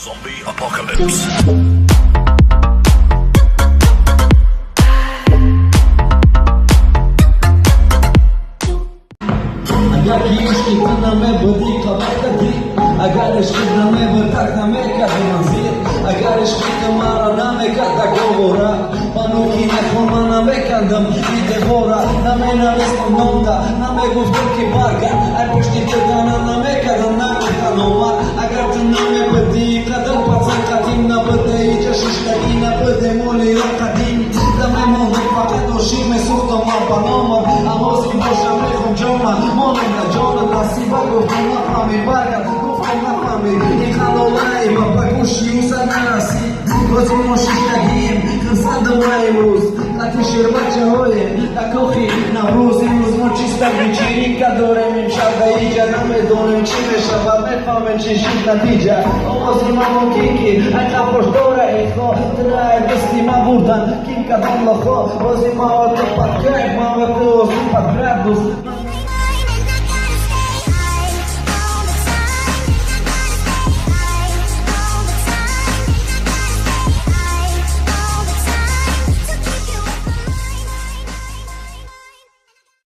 Zombie apocalypse. me bëdi ka vete ti A gare shkit në me vërtak në me ka dhe nëzir A gare shkit në mara në me ka da govora Pa nuk i me koma në me ka ndëm i devora Në me në vestë në nëmda, në me guftur ki barga A pështi të dana në me ka dhe në me ka nomar A gare të në me bëdi ka dhe pa cën ka tim Në bëde i që shishtari në bëde moli o ka tim Dhe me mundu pa këtë shime sukto ma pa nomar A mosi mbosha me kom gjoma Monë nga gjona na si bago na fami barga na fami I kanë olaj ma pagushi usa nasi Gozi mo shishagim Kënsan dë majmuz A ti shirba që hoje A kohi na bruzi Uz mo qista gëqiri Ka dore mi mshada igja Na me dore qime shaba me fame që shit na tigja O gozi ma mo kiki A ka poshtore e kho Tra e besti ma burdan Kim ka don lo kho Gozi ma o të pat krek Ma me të ozi pat krek